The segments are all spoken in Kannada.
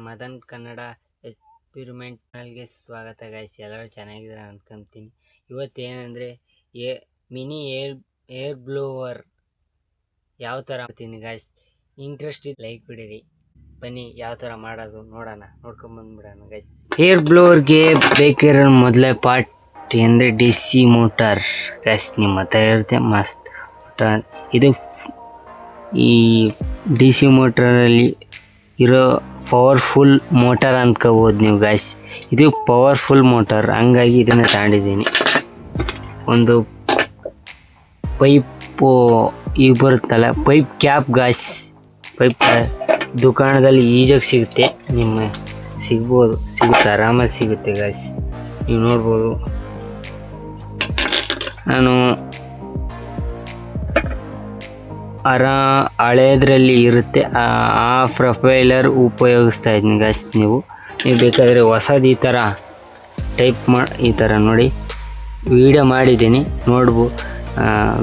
ಮದನ್ ಕನ್ನಡ ಎಕ್ಸ್ಪೆರಿಮೆಂಟ್ ಚಾನಲ್ಗೆ ಸ್ವಾಗತ ಗೈಸ್. ಎಲ್ಲರೂ ಚೆನ್ನಾಗಿದ್ದಾರೆ ಅನ್ಕೊಂತೀನಿ. ಇವತ್ತೇನೆಂದರೆ ಮಿನಿ ಏರ್ ಬ್ಲೋವರ್ ಯಾವ ಥರ ಮಾಡ್ತೀನಿ ಗೈಸ್. ಇಂಟ್ರೆಸ್ಟ್ ಇದ್ದು ಲೈಕ್ ಬಿಡಿರಿ. ಬನ್ನಿ ಯಾವ ಥರ ಮಾಡೋದು ನೋಡೋಣ, ನೋಡ್ಕೊಂಬಂದ್ಬಿಡೋಣ ಗೈಸ್. ಏರ್ ಬ್ಲೋವರ್ಗೆ ಬೇಕಿರೋ ಮೊದಲೇ ಪಾರ್ಟ್ ಅಂದರೆ ಡಿ ಸಿ ಮೋಟಾರ್ ಗೈಸ್. ನಿಮ್ಮ ಹತ್ರ ಇರುತ್ತೆ ಮಸ್ತ್ ಮೋಟಾರ್. ಇದು ಈ ಡಿ ಸಿ ಮೋಟಾರಲ್ಲಿ ಇರೋ ಪವರ್ಫುಲ್ ಮೋಟಾರ್ ಅಂದ್ಕೋಬೋದು ನೀವು ಗೈಸ್. ಇದು ಪವರ್ಫುಲ್ ಮೋಟಾರ್, ಹಂಗಾಗಿ ಇದನ್ನು ತಗೊಂಡಿದ್ದೀನಿ. ಒಂದು ಪೈಪು ಈಗ ಬರುತ್ತಲ್ಲ ಪೈಪ್ ಕ್ಯಾಪ್ ಗಾಯ್ಸ್. ಪೈಪ್ ದುಕಾನದಲ್ಲಿ ಈಜಾಗಿ ಸಿಗುತ್ತೆ, ಸಿಗುತ್ತೆ ಆರಾಮಾಗಿ ಸಿಗುತ್ತೆ ಗಾಯ್ಸ್. ನೀವು ನೋಡ್ಬೋದು. ನಾನು ಹಳೇದ್ರಲ್ಲಿ ಇರುತ್ತೆ ಆ ಪ್ರೊಫೈಲರ್ ಉಪಯೋಗಿಸ್ತಾ ಇದ್ದೀನಿ ಗಾಯ್ಸ್. ನೀವು ಬೇಕಾದರೆ ಹೊಸದು ಈ ಥರ ಈ ಥರ ನೋಡಿ ವಿಡಿಯೋ ಮಾಡಿದ್ದೀನಿ,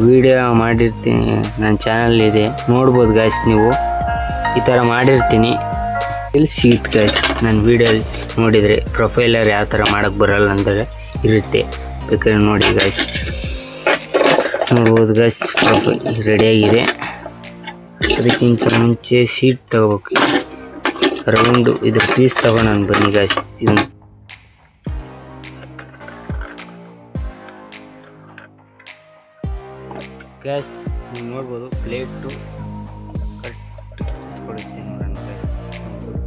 ವಿಡಿಯೋ ಮಾಡಿರ್ತೀನಿ, ನನ್ನ ಚಾನಲ್ ಇದೆ ನೋಡ್ಬೋದು ಗಾಯ್ಸ್. ನೀವು ಈ ಥರ ಮಾಡಿರ್ತೀನಿ, ಇಲ್ಲಿ ಸಿಗುತ್ತೆ ಗಾಯ್ಸ್. ನನ್ನ ವಿಡಿಯೋಲಿ ನೋಡಿದರೆ ಪ್ರೊಫೈಲರ್ ಯಾವ ಥರ ಮಾಡೋಕ್ಕೆ ಬರಲ್ಲ ಅಂದರೆ ಇರುತ್ತೆ, ಬೇಕಾದ್ರೆ ನೋಡಿ ಗಾಯ್ಸ್. ನೋಡ್ಬೋದು ಗಾಯ್ಸ್, ಪ್ರೊಫೈಲ್ ರೆಡಿಯಾಗಿದೆ. ಅದಕ್ಕಿಂತ ಮುಂಚೆ ಸೀಟ್ ತಗೋಬೇಕು, ರೌಂಡು ಇದ್ರ ಪೀಸ್ ತಗೊಂಡು ಬನ್ನಿ ಗಾಯ್ಸ್. ಇದನ್ನು ಗ್ಯಾಸ್ ನೀವು ನೋಡ್ಬೋದು, ಪ್ಲೇಟು ಕರೆಕ್ಟ್ ಕೊಡುತ್ತೆ ನೋಡೋಣ ಗ್ಯಾಸ್.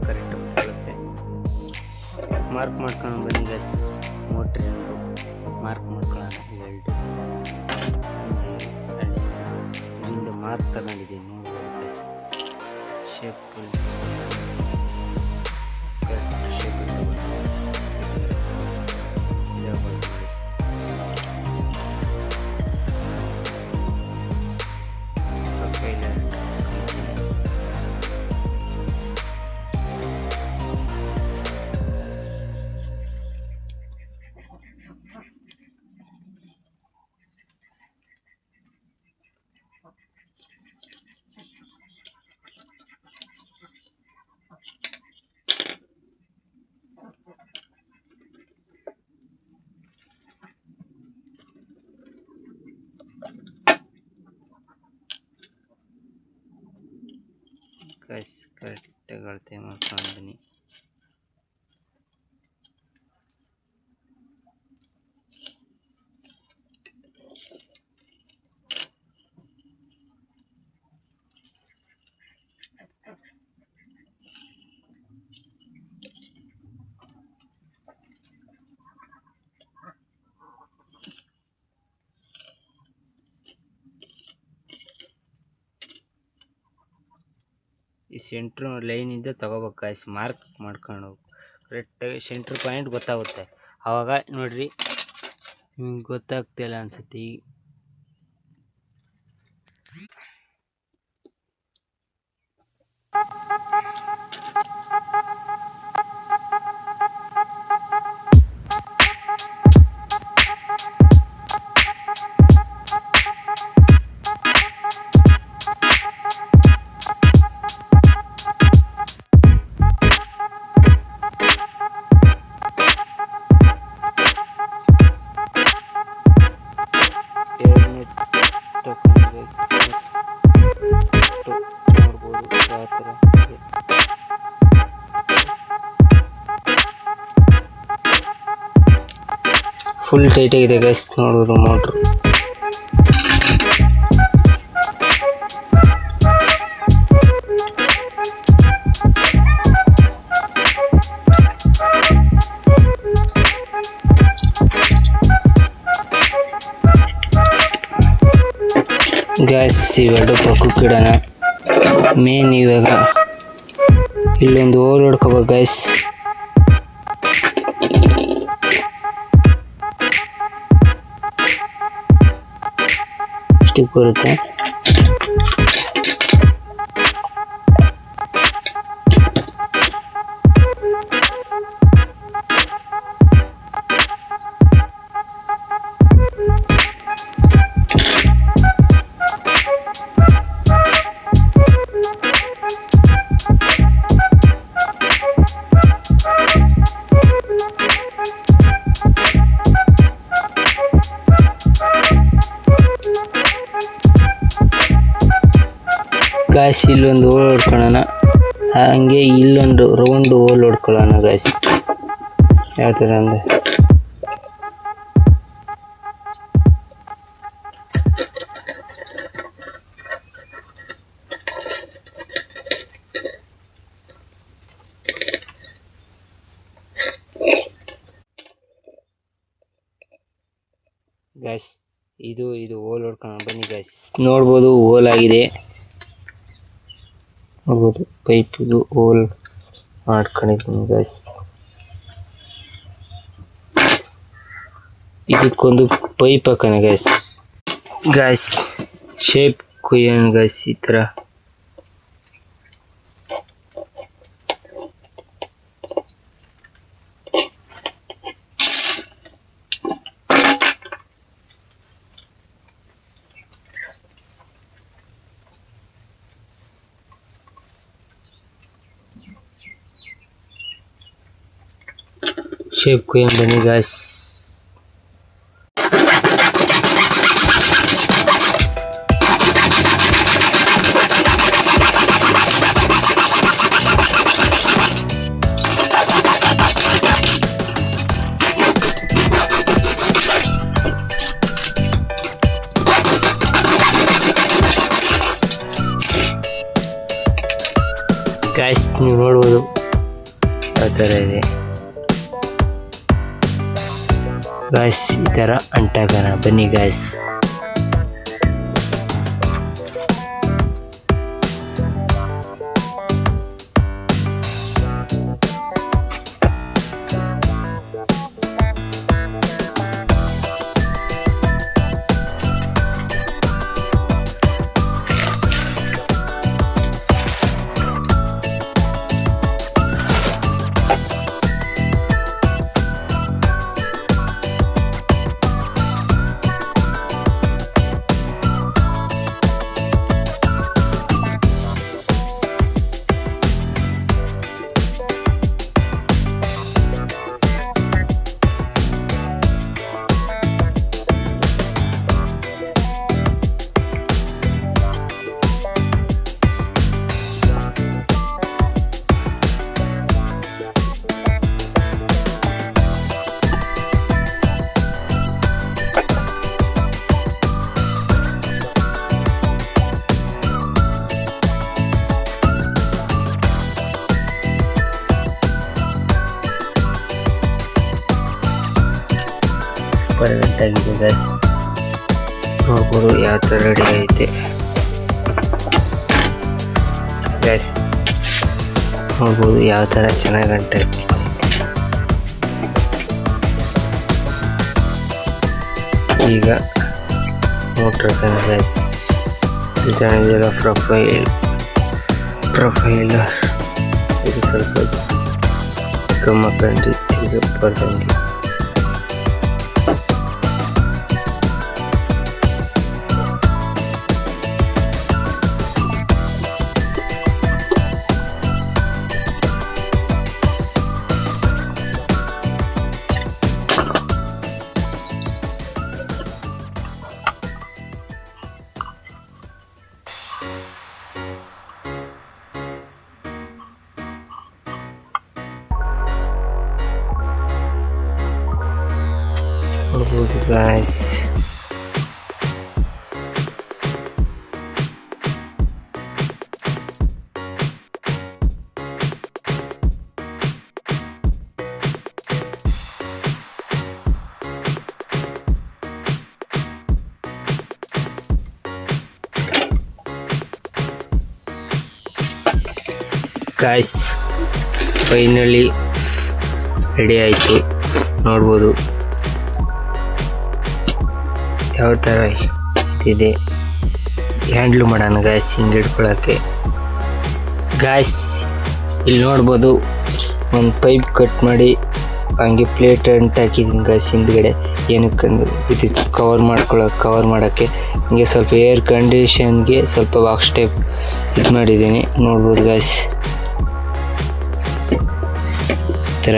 ಕರೆಕ್ಟ್ ಕೊಡುತ್ತೆ. ಮಾರ್ಕ್ ಮಾಡ್ಕೊಂಡು ಬನ್ನಿ ಗ್ಯಾಸ್. ಮೋಟ್ರಿಂದು ಮಾರ್ಕ್ ಮಾಡ್ಕೊಳ್ಳೋಣ. ಇಲ್ಲಿಂದ ಮಾರ್ಕ್ ತಗೊಂಡಿದ್ದೀನಿ ನೋಡ್ಬೋದು gas. Shape correct shape guys. ಕರೆಕ್ಟಾಗಿ ಅಳತೆ ಮಾಡ್ಕೊಂಡಿದ್ದೀನಿ. ಈ ಸೆಂಟ್ರ್ ಲೈನಿಂದ ತಗೋಬೇಕು ಗಾಯ್ಸ್. ಮಾರ್ಕ್ ಮಾಡ್ಕೊಂಡು ಕರೆಕ್ಟಾಗಿ ಸೆಂಟ್ರ್ ಪಾಯಿಂಟ್ ಗೊತ್ತಾಗುತ್ತೆ. ಆವಾಗ ನೋಡ್ರಿ, ನಿಮ್ಗೆ ಗೊತ್ತಾಗ್ತಿಲ್ಲ ಅನ್ಸುತ್ತೆ. ಈಗ ಫುಲ್ ಟೈಟ್ ಆಗಿದೆ ಗೈಸ್. ನೋಡ್ಬೋದು ಮೋಟ್ರು. ಗ್ಯಾಸ್ ಇವೆರಡು ಪಕ್ಕಕ್ಕೆ ಇಡೋಣ. ಮೇನ್ ಇವಾಗ ಇಲ್ಲೊಂದು ಹೋಲ್ ಹೊಡ್ಕೋಬೇಕು ಗ್ಯಾಸ್. ಇಷ್ಟಕ್ಕೆ ಬರುತ್ತೆ. ಗಾಯ್ಸ್ ಇಲ್ಲೊಂದು ಹೋಲ್ ಹೊಡ್ಕೊಳ್ಳೋಣ, ಹಂಗೆ ಇಲ್ಲೊಂದು ರೌಂಡ್ ಹೋಲ್ ಹೊಡ್ಕೊಳ್ಳೋಣ ಗಾಯ್ಸ್. ಯಾವ ಥರ ಅಂದರೆ ಗಾಯ್ಸ್ ಇದು ಹೋಲ್ ಹೊಡ್ಕೊಳ್ಳೋಣ ಬನ್ನಿ ಗಾಯ್ಸ್. ನೋಡ್ಬೋದು ಹೋಲ್ ಆಗಿದೆ, ನೋಡ್ಬೋದು ಪೈಪಿಗೂ ಹೋಲ್ ಮಾಡ್ಕೊಂಡಿದ್ದೀನಿ ಗಾಯ್ಸ್. ಇದಕ್ಕೊಂದು ಪೈಪ್ ಹಾಕೋಣ ಗಾಯ್ಸ್. ಶೇಪ್ ಕುಯ್ಯೋಣ ಗಾಯ್ಸ್ ಈ ಥರ. ಶೇಪ್ ಕುಯ್ಯೋಣ ಬನ್ನಿ ಗಾಯ್ಸ್. ಗಾಯ್ಸ್ ನೀವು ನೋಡ್ಬೋದು ಯಾವ ಥರ ಇದೆ ಗಾಯ್ಸ್. ಈ ಥರ ಅಂಟಾಕೋಣ ಬನ್ನಿ ಗಾಯ್ಸ್. ಪರ್ಫೆಕ್ಟ್ ಆಗಿದೆ ಗಾಯ್ಸ್. ನೋಡ್ಬೋದು ಯಾವ ಥರ ರೆಡಿ ಐತೆ ಗಾಯ್ಸ್. ನೋಡ್ಬೋದು ಯಾವ ಥರ ಚೆನ್ನಾಗಿ ಅಂಟೈತೆ. ಈಗ ಮೋಟ್ರ್ ಗಾಯ್ಸ್ ಇದೆಲ್ಲ ಪ್ರೊಫೈಲ್ ಇದು ಸ್ವಲ್ಪ ಗಮ್ಮಕ್ಕಂಡು ಈಗ ಬರ್ದಂಗೆ. ನೋಡ್ಬೋದು ಗಾಯ್ಸ್. ಗಾಯ್ಸ್ ಫೈನಲಿ ರೆಡಿ ಆಯಿತು. ನೋಡ್ಬೋದು ಯಾವ ಥರ ಇದೆ. ಹ್ಯಾಂಡ್ಲು ಮಾಡೋಣ ಗಾಯ್ಸ್ ಹಿಂಗೆ ಹಿಡ್ಕೊಳಕ್ಕೆ. ಗಾಯ್ಸ್ ಇಲ್ಲಿ ನೋಡ್ಬೋದು ಒಂದು ಪೈಪ್ ಕಟ್ ಮಾಡಿ ಹಂಗೆ ಪ್ಲೇಟ್ ಅಂಟು ಹಾಕಿದ್ದೀನಿ ಗಾಯ್ಸ್ ಹಿಂದ್ಗಡೆ. ಏನಕ್ಕಂದ್ರೆ ಇದು ಕವರ್ ಮಾಡೋಕ್ಕೆ ಹಿಂಗೆ ಸ್ವಲ್ಪ ಏರ್ ಕಂಡೀಷನ್ಗೆ ಸ್ವಲ್ಪ ಬಾಕ್ಸ್ ಟೈಪ್ ಇದು ಮಾಡಿದ್ದೀನಿ. ನೋಡ್ಬೋದು ಗಾಯ್ಸ್ ಈ ಥರ.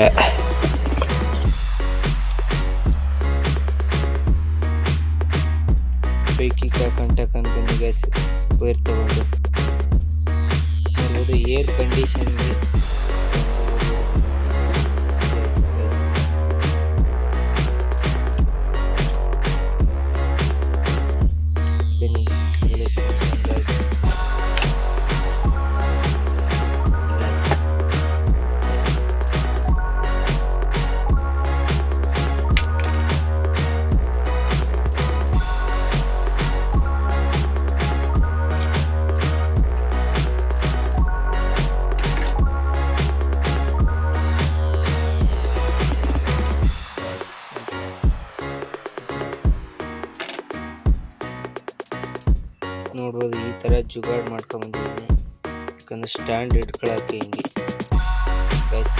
ಪೈಕಿ ಕಾಕಂಟಕಂತ ಗಾಯ್ಸ್ ವೈರ್ ತಗೊಂಡು ಒಂದು ಏರ್ ಕಂಡೀಷನ್ಗೆ ನೋಡ್ಬೋದು. ಈ ಥರ ಜುಗಾಡ್ ಮಾಡ್ಕೊಂಬಂದಿದ್ದೀನಿ, ಯಾಕಂದ್ರೆ ಸ್ಟ್ಯಾಂಡ್ ಇಟ್ಕೊಳಕ್ಕೆ ಹಿಂಗೆ ಗೈಸ್.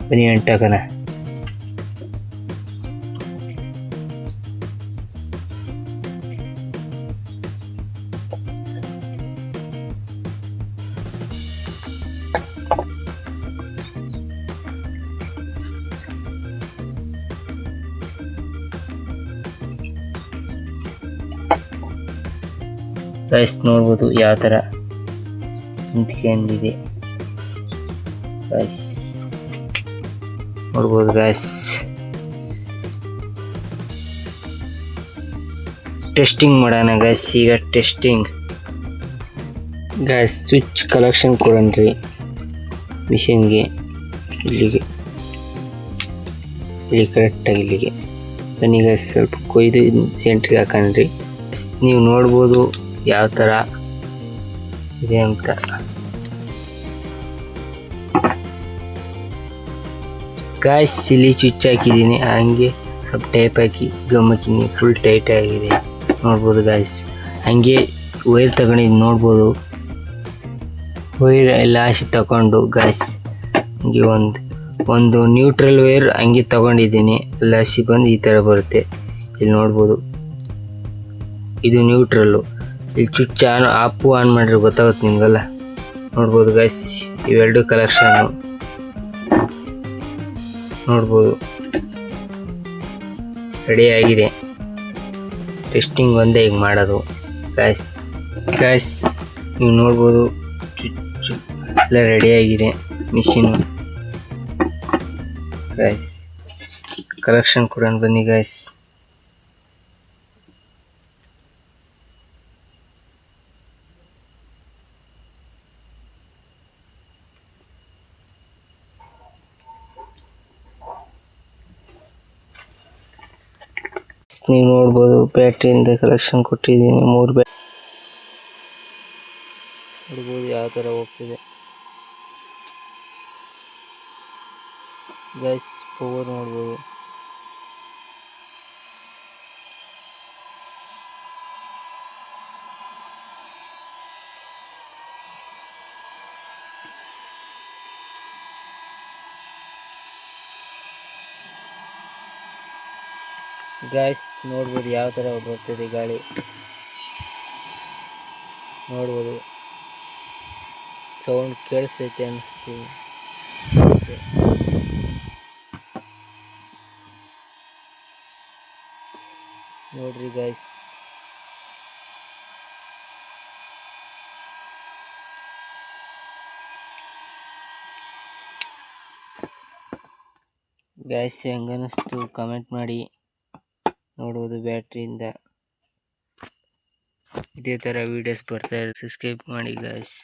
ಬನ್ನಿ ಅಂಟಾಕನ. ಗೈಸ್ ನೋಡ್ಬೋದು ಯಾವ ಥರ ನಿಂತ್ಕೊಂಡಿದೆ ಗೈಸ್, ನೋಡ್ಬೋದು ಗೈಸ್. ಟೆಸ್ಟಿಂಗ್ ಮಾಡೋಣ ಗೈಸ್. ಈಗ ಟೆಸ್ಟಿಂಗ್ ಗೈಸ್. ಸ್ವಿಚ್ ಕಲೆಕ್ಷನ್ ಕೊಡೋಣ್ರಿ ಮಿಷಿನ್ಗೆ. ಇಲ್ಲಿ ಕರೆಕ್ಟಾಗಿ ಇಲ್ಲಿಗೆ ಬನ್ನಿ ಗೈಸ್. ಸ್ವಲ್ಪ ಕೊಯ್ದು ಸೆಂಟ್ರಿಗೆ ಹಾಕಣ್ರಿ. ನೀವು ನೋಡ್ಬೋದು ಯಾವ ಥರ ಇದೆ ಅಂತ. ಗಾಯ್ಸ್ ಇಲ್ಲಿ ಚುಚ್ಚು ಹಾಕಿದ್ದೀನಿ, ಹಂಗೆ ಸ್ವಲ್ಪ ಟೇಪ್ ಹಾಕಿ ಗಮ್ ಹಾಕಿದ್ದೀನಿ. ಫುಲ್ ಟೈಟ್ ಆಗಿದೆ ನೋಡ್ಬೋದು ಗಾಯ್ಸ್. ಹಂಗೆ ವೈರ್ ತಗೊಂಡಿದ್ದು ನೋಡ್ಬೋದು. ವೈರ್ ಎಲ್ಲ ಹಾಸಿ ತಗೊಂಡು ಗಾಯ್ಸ್ ಹಂಗೆ ಒಂದು ನ್ಯೂಟ್ರಲ್ ವೈರ್ ಹಂಗೆ ತಗೊಂಡಿದ್ದೀನಿ. ಎಲ್ಲ ಹಾಸಿ ಬಂದು ಈ ಥರ ಬರುತ್ತೆ. ಇಲ್ಲಿ ನೋಡ್ಬೋದು ಇದು ನ್ಯೂಟ್ರಲ್ಲು. ಇಲ್ಲಿ ಚುಚ್ಚು ಆಫು ಆನ್ ಮಾಡಿದ್ರೆ ಗೊತ್ತಾಗುತ್ತೆ ನಿಮಗೆಲ್ಲ. ನೋಡ್ಬೋದು ಗಾಯ್ಸ್ ಇವೆರಡು ಕಲೆಕ್ಷನ್ನು ನೋಡ್ಬೋದು. ರೆಡಿ ಆಗಿದೆ. ಟೆಸ್ಟಿಂಗ್ ಒಂದೇ ಈಗ ಮಾಡೋದು ಗಾಯ್ಸ್. ನೀವು ನೋಡ್ಬೋದು ಚುಚ್ಚು ಎಲ್ಲ ರೆಡಿಯಾಗಿದೆ ಮಿಷಿನು ಗಾಯ್ಸ್. ಕಲೆಕ್ಷನ್ ಕೊಡೋಣ ಬನ್ನಿ ಗಾಯ್ಸ್. ನೀವು ನೋಡ್ಬೋದು ಬ್ಯಾಟ್ರಿಯಿಂದ ಕಲೆಕ್ಷನ್ ಕೊಟ್ಟಿದ್ದೀನಿ. 3 ಬ್ಯಾಟ್ರಿ ನೋಡ್ಬೋದು ಯಾವ ಥರ ಹೋಗ್ತಿದೆ ಗೈಸ್. ಪವರ್ ನೋಡ್ಬೋದು. ಗೈಸ್ ನೋಡ್ಬೋದು ಯಾವ ಥರ ಬರ್ತಿದೆ ಗಾಳಿ. ನೋಡ್ಬೋದು ಸೌಂಡ್ ಕೇಳಿಸ್ತೈತೆ ಅನಿಸ್ತೀವಿ ನೋಡ್ರಿ ಗೈಸ್. ಗೈಸ್ ಹೆಂಗನಿಸ್ತು ಕಮೆಂಟ್ ಮಾಡಿ. ನೋಡ್ಬೋದು ಬ್ಯಾಟ್ರಿಯಿಂದ ಇದೇ ಥರ ವೀಡಿಯೋಸ್ ಬರ್ತಾ ಇರುತ್ತೆ. ಸಬ್ಸ್ಕ್ರೈಬ್ ಮಾಡಿ ಗೈಸ್.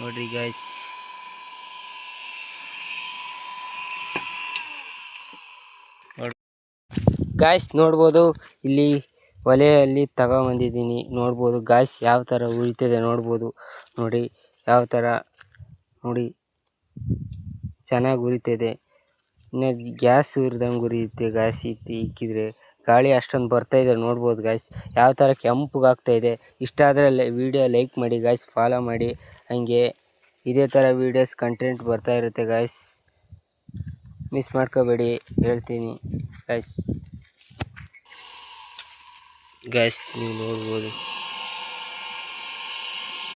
ನೋಡ್ರಿ ಗೈಸ್. ಗಾಯ್ಸ್ ನೋಡ್ಬೋದು ಇಲ್ಲಿ ಒಲೆಯಲ್ಲಿ ತಗೊಂಬಂದಿದ್ದೀನಿ ನೋಡ್ಬೋದು ಗಾಯ್ಸ್ ಯಾವ ಥರ ಉರಿತಿದೆ ನೋಡ್ಬೋದು ನೋಡಿ ಯಾವ ಥರ ನೋಡಿ ಚೆನ್ನಾಗಿ ಉರಿತಿದೆ. ಇನ್ನು ಗ್ಯಾಸ್ ಉರಿದಂಗೆ ಉರಿಯುತ್ತೆ ಗಾಯ್ಸ್ ಇಕ್ಕಿದ್ರೆ ಗಾಳಿ ಅಷ್ಟೊಂದು ಬರ್ತಾಯಿದೆ ನೋಡ್ಬೋದು ಗಾಯ್ಸ್ ಯಾವ ಥರ ಕೆಂಪಗಾಗ್ತಾಯಿದೆ. ಇಷ್ಟ ಆದರೆ ವಿಡಿಯೋ ಲೈಕ್ ಮಾಡಿ ಗಾಯ್ಸ್, ಫಾಲೋ ಮಾಡಿ, ಹಂಗೆ ಇದೇ ಥರ ವೀಡಿಯೋಸ್ ಕಂಟೆಂಟ್ ಬರ್ತಾ ಇರುತ್ತೆ ಗಾಯ್ಸ್, ಮಿಸ್ ಮಾಡ್ಕೋಬೇಡಿ ಹೇಳ್ತೀನಿ ಗಾಯ್ಸ್. ನೀವು ನೋಡ್ಬೋದು